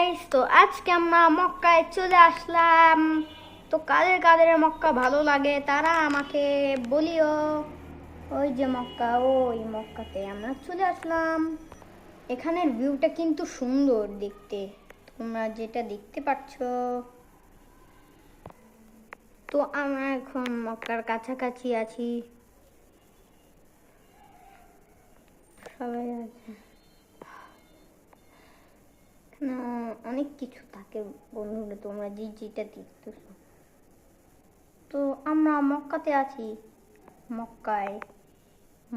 Guys, তো আজকে আমরা মক্কায় চলে আসলাম। তো কাদের কাদের মক্কা ভালো লাগে তারা আমাকে বলিও। ওই যে মক্কা, ওই মক্কাতে আমরা চলে আসলাম। এখানের ভিউটা কিন্তু সুন্দর দেখতে, তোমরা যেটা দেখতে পাচ্ছ। তো আমরা এখন মক্কার কাছাকাছি আছি, সবাই আছে। অনেক কিছু থাকে বন্ধুরা, তোমরা যেটা দেখতেছো। তো আমরা মক্কাতে আছি, মক্কায়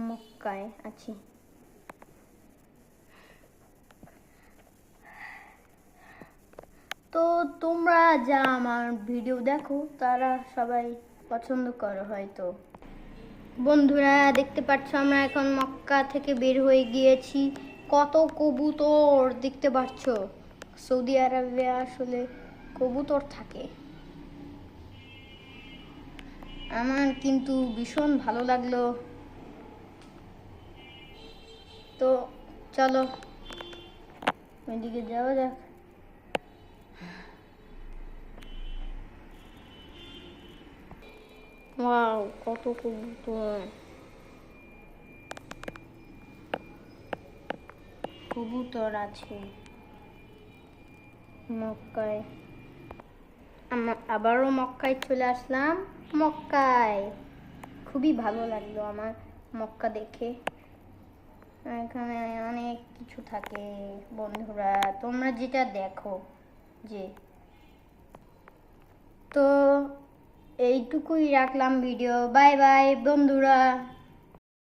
মক্কায় আছি। তো তোমরা যা আমার ভিডিও দেখো তারা সবাই পছন্দ করো হয়তো। বন্ধুরা দেখতে পাচ্ছ আমরা এখন মক্কা থেকে বের হয়ে গিয়েছি। কত কবুতর দেখতে পাচ্ছ। সৌদি আরবে আসলে কবুতর থাকে। আমার কিন্তু ভীষণ ভালো লাগলো। তো চলো ওইদিকে যাওয়া যাক। ওয়াও, কত কবুতর। কবুতর আছে মক্কায়। আমরা আবারও মক্কায় চলে আসলাম। মক্কায় খুবই ভালো লাগলো আমার মক্কা দেখে। এখানে অনেক কিছু থাকে বন্ধুরা, তোমরা যেটা দেখো যে। তো এইটুকুই রাখলাম ভিডিও। বাই বাই বন্ধুরা।